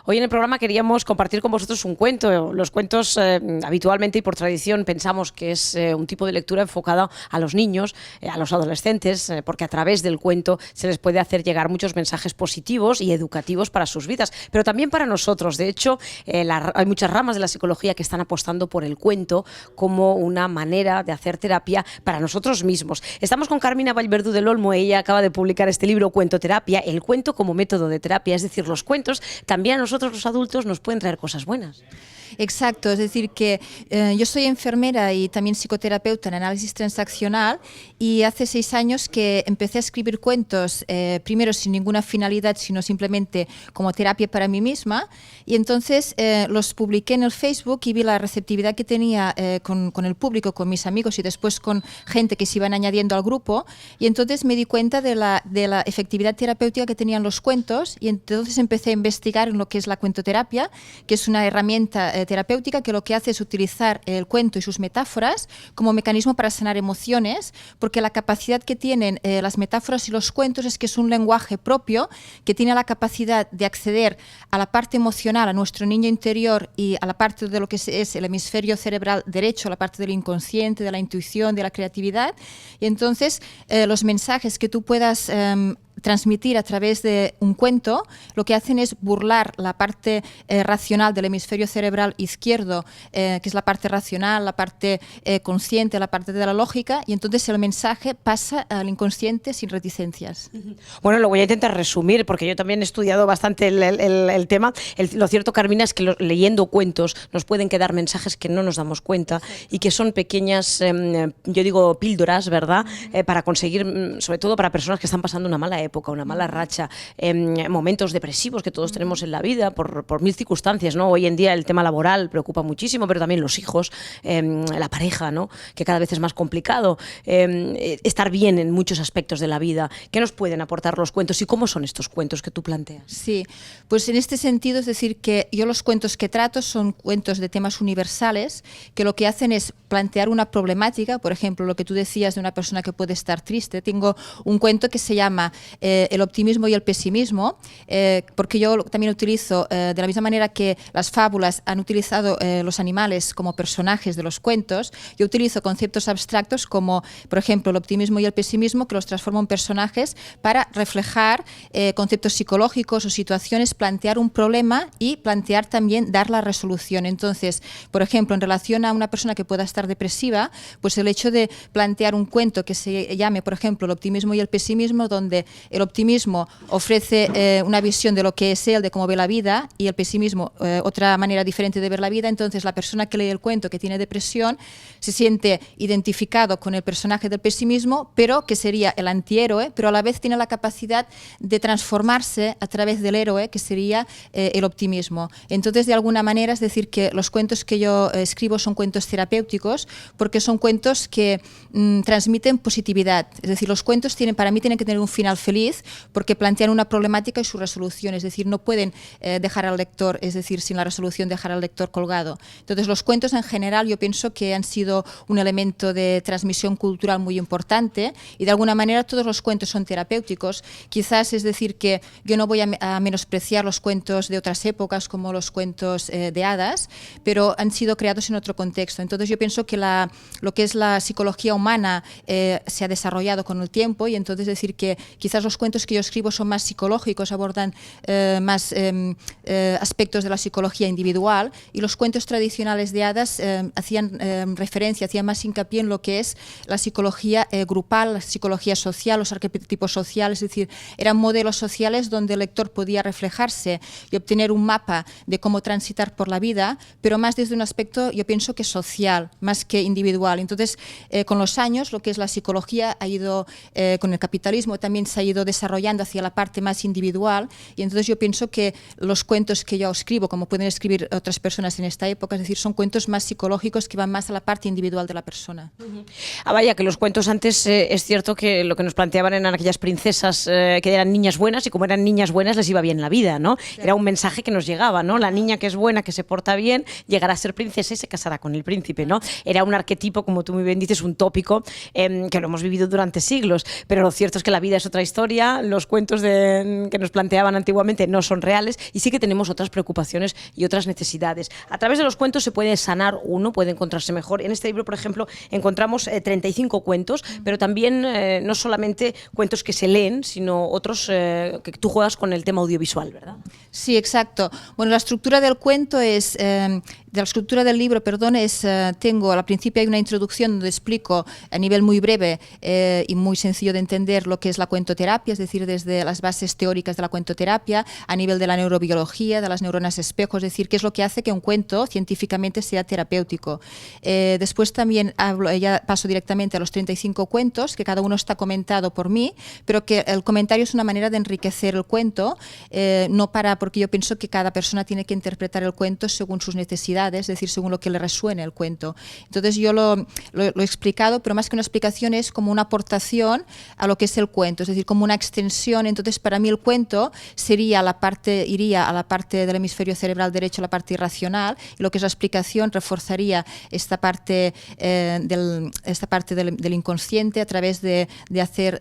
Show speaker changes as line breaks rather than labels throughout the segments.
Hoy en el programa queríamos compartir con vosotros un cuento. Los cuentos habitualmente y por tradición pensamos que es un tipo de lectura enfocada a los niños, a los adolescentes, porque a través del cuento se les puede hacer llegar muchos mensajes positivos y educativos para sus vidas, pero también para nosotros. De hecho, hay muchas ramas de la psicología que están apostando por el cuento como una manera de hacer terapia para nosotros mismos. Estamos con Carmina Vallverdú del Olmo. Ella acaba de publicar este libro, Cuentoterapia, el cuento como método de terapia. Es decir, los cuentos también a nosotros los adultos nos pueden traer cosas buenas.
Exacto, es decir que yo soy enfermera y también psicoterapeuta en análisis transaccional y hace 6 años que empecé a escribir cuentos, primero sin ninguna finalidad, sino simplemente como terapia para mí misma, y entonces los publiqué en el Facebook y vi la receptividad que tenía con el público, con mis amigos y después con gente que se iban añadiendo al grupo, y entonces me di cuenta de la efectividad terapéutica que tenían los cuentos, y entonces empecé a investigar en lo que es la cuentoterapia, que es una herramienta terapéutica que lo que hace es utilizar el cuento y sus metáforas como mecanismo para sanar emociones, porque la capacidad que tienen las metáforas y los cuentos es que es un lenguaje propio que tiene la capacidad de acceder a la parte emocional, a nuestro niño interior y a la parte de lo que es el hemisferio cerebral derecho, la parte del inconsciente, de la intuición, de la creatividad, y entonces los mensajes que tú puedas transmitir a través de un cuento, lo que hacen es burlar la parte racional del hemisferio cerebral izquierdo, que es la parte racional, la parte consciente, la parte de la lógica, y entonces el mensaje pasa al inconsciente sin reticencias.
Bueno, lo voy a intentar resumir, porque yo también he estudiado bastante el tema. Lo cierto, Carmina, es que leyendo cuentos nos pueden quedar mensajes que no nos damos cuenta y que son pequeñas, yo digo, píldoras, ¿verdad? Para conseguir, sobre todo para personas que están pasando una mala época, una mala racha, momentos depresivos que todos tenemos en la vida por mil circunstancias, ¿no? Hoy en día el tema laboral preocupa muchísimo, pero también los hijos, la pareja, ¿no? Que cada vez es más complicado, estar bien en muchos aspectos de la vida. ¿Qué nos pueden aportar los cuentos y cómo son estos cuentos que tú planteas?
Sí, pues en este sentido es decir que yo los cuentos que trato son cuentos de temas universales que lo que hacen es plantear una problemática. Por ejemplo, lo que tú decías de una persona que puede estar triste. Tengo un cuento que se llama el optimismo y el pesimismo, porque yo también utilizo, de la misma manera que las fábulas han utilizado los animales como personajes de los cuentos, yo utilizo conceptos abstractos como, por ejemplo, el optimismo y el pesimismo, que los transformo en personajes para reflejar conceptos psicológicos o situaciones, plantear un problema y plantear también dar la resolución. Entonces, por ejemplo, en relación a una persona que pueda estar depresiva, pues el hecho de plantear un cuento que se llame, por ejemplo, el optimismo y el pesimismo, donde el optimismo ofrece una visión de lo que es él, de cómo ve la vida, y el pesimismo otra manera diferente de ver la vida. Entonces la persona que lee el cuento, que tiene depresión, se siente identificado con el personaje del pesimismo, pero que sería el antihéroe, pero a la vez tiene la capacidad de transformarse a través del héroe, que sería el optimismo. Entonces, de alguna manera, es decir, que los cuentos que yo escribo son cuentos terapéuticos, porque son cuentos que transmiten positividad. Es decir, los cuentos para mí tienen que tener un final feliz, porque plantean una problemática y su resolución, es decir, no pueden dejar al lector, es decir, sin la resolución dejar al lector colgado. Entonces, los cuentos en general yo pienso que han sido un elemento de transmisión cultural muy importante, y de alguna manera todos los cuentos son terapéuticos. Quizás es decir que yo no voy a menospreciar los cuentos de otras épocas como los cuentos de hadas, pero han sido creados en otro contexto. Entonces yo pienso que lo que es la psicología humana se ha desarrollado con el tiempo, y entonces decir que quizás los cuentos que yo escribo son más psicológicos, abordan más aspectos de la psicología individual, y los cuentos tradicionales de hadas hacían referencia, hacían más hincapié en lo que es la psicología grupal, la psicología social, los arquetipos sociales, es decir, eran modelos sociales donde el lector podía reflejarse y obtener un mapa de cómo transitar por la vida, pero más desde un aspecto, yo pienso que social, más que individual. Entonces, con los años, lo que es la psicología ha ido, con el capitalismo también se ha ido desarrollando hacia la parte más individual, y entonces yo pienso que los cuentos que yo escribo, como pueden escribir otras personas en esta época, es decir, son cuentos más psicológicos que van más a la parte individual de la persona.
Vaya, que los cuentos antes es cierto que lo que nos planteaban eran aquellas princesas que eran niñas buenas, y como eran niñas buenas les iba bien la vida, ¿no? Claro. Era un mensaje que nos llegaba, ¿no? La niña que es buena, que se porta bien, llegará a ser princesa y se casará con el príncipe, ¿no? Era un arquetipo, como tú muy bien dices, un tópico, que lo hemos vivido durante siglos, pero lo cierto es que la vida es otra historia. historia, los cuentos que nos planteaban antiguamente no son reales y sí que tenemos otras preocupaciones y otras necesidades. A través de los cuentos se puede sanar uno, puede encontrarse mejor. En este libro, por ejemplo, encontramos 35 cuentos, pero también no solamente cuentos que se leen, sino otros que tú juegas con el tema audiovisual, ¿verdad?
Sí, exacto. Bueno, la estructura del cuento es, de la estructura del libro, perdón, al principio hay una introducción donde explico a nivel muy breve y muy sencillo de entender lo que es la cuentoterapia, es decir, desde las bases teóricas de la cuentoterapia, a nivel de la neurobiología, de las neuronas espejo, es decir, qué es lo que hace que un cuento científicamente sea terapéutico. Después también ya paso directamente a los 35 cuentos, que cada uno está comentado por mí, pero que el comentario es una manera de enriquecer el cuento, porque yo pienso que cada persona tiene que interpretar el cuento según sus necesidades, es decir, según lo que le resuene el cuento. Entonces yo lo he explicado, pero más que una explicación es como una aportación a lo que es el cuento, es decir, como una extensión. Entonces para mí el cuento iría a la parte del hemisferio cerebral derecho, la parte irracional, y lo que es la explicación reforzaría esta parte del inconsciente a través de hacer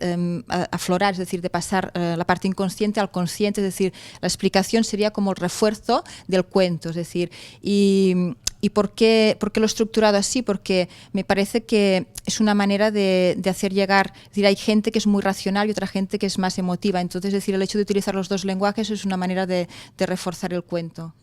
aflorar, es decir, de pasar la parte inconsciente al consciente, es decir, la explicación sería como el refuerzo del cuento, es decir, ¿y por qué lo he estructurado así? Porque me parece que es una manera de hacer llegar, es decir, hay gente que es muy racional y otra gente que es más emotiva, entonces, es decir, el hecho de utilizar los dos lenguajes es una manera de reforzar el cuento.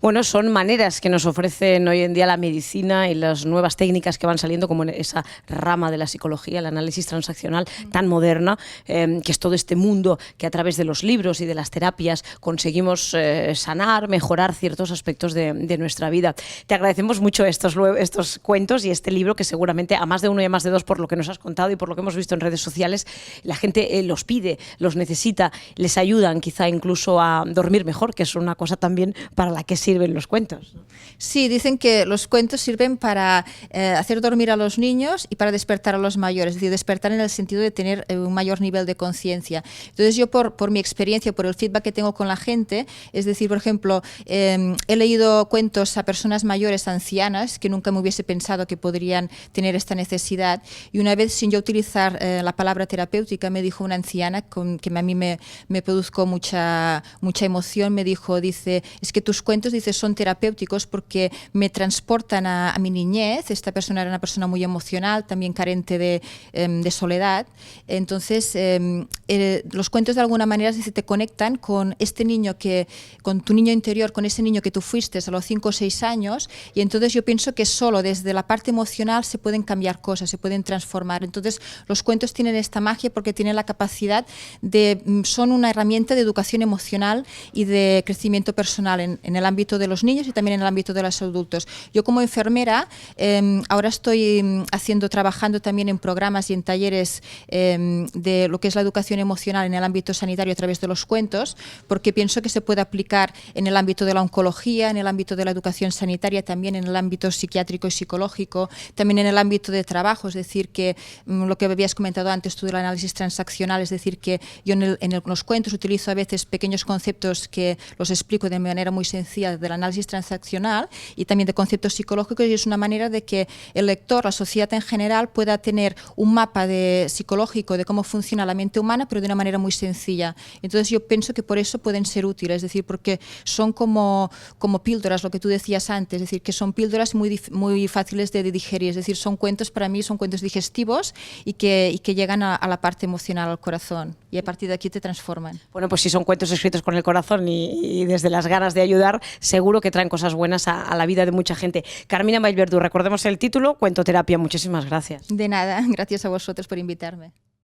Bueno, son maneras que nos ofrecen hoy en día la medicina y las nuevas técnicas que van saliendo, como en esa rama de la psicología, el análisis transaccional tan moderna, que es todo este mundo que a través de los libros y de las terapias conseguimos sanar, mejorar ciertos aspectos de nuestra vida. Te agradecemos mucho estos cuentos y este libro, que seguramente a más de uno y a más de dos, por lo que nos has contado y por lo que hemos visto en redes sociales, la gente los pide, los necesita, les ayudan quizá incluso a dormir mejor, que es una cosa también para la que sirven los cuentos.
Sí, dicen que los cuentos sirven para hacer dormir a los niños y para despertar a los mayores, es decir, despertar en el sentido de tener un mayor nivel de conciencia. Entonces yo por mi experiencia, por el feedback que tengo con la gente, es decir, por ejemplo, he leído cuentos a personas mayores, ancianas, que nunca me hubiese pensado que podrían tener esta necesidad, y una vez, sin yo utilizar la palabra terapéutica, me dijo una anciana que a mí me produjo mucha emoción, me dice, es que tus cuentos, dice, son terapéuticos porque me transportan a mi niñez. Esta persona era una persona muy emocional, también carente de soledad. Entonces, los cuentos de alguna manera te conectan con este niño, con tu niño interior, con ese niño que tú fuiste a los 5 o 6 años, y entonces yo pienso que solo desde la parte emocional se pueden cambiar cosas, se pueden transformar. Entonces los cuentos tienen esta magia porque tienen la capacidad son una herramienta de educación emocional y de crecimiento personal en el ámbito de los niños y también en el ámbito de los adultos. Yo como enfermera ahora estoy trabajando también en programas y en talleres de lo que es la educación emocional en el ámbito sanitario a través de los cuentos, porque pienso que se puede aplicar en el ámbito de la oncología, en el ámbito de la educación sanitaria, también en el ámbito psiquiátrico y psicológico, también en el ámbito de trabajo, es decir, que lo que habías comentado antes tú del análisis transaccional, es decir, que yo en los cuentos utilizo a veces pequeños conceptos que los explico de manera muy sencilla del análisis transaccional y también de conceptos psicológicos, y es una manera de que el lector, la sociedad en general, pueda tener un mapa psicológico de cómo funciona la mente humana, pero de una manera muy sencilla. Entonces yo pienso que por eso pueden ser útiles, es decir, porque son como píldoras, lo que tú decías antes, es decir, que son píldoras muy fáciles de digerir, es decir, son cuentos, para mí son cuentos digestivos y que llegan a la parte emocional, al corazón, y a partir de aquí te transforman.
Bueno, pues si son cuentos escritos con el corazón y desde las ganas de ayudar, seguro que traen cosas buenas a la vida de mucha gente. Carmina Vallverdú, recordemos el título, Cuentoterapia. Muchísimas gracias.
De nada, gracias a vosotros por invitarme.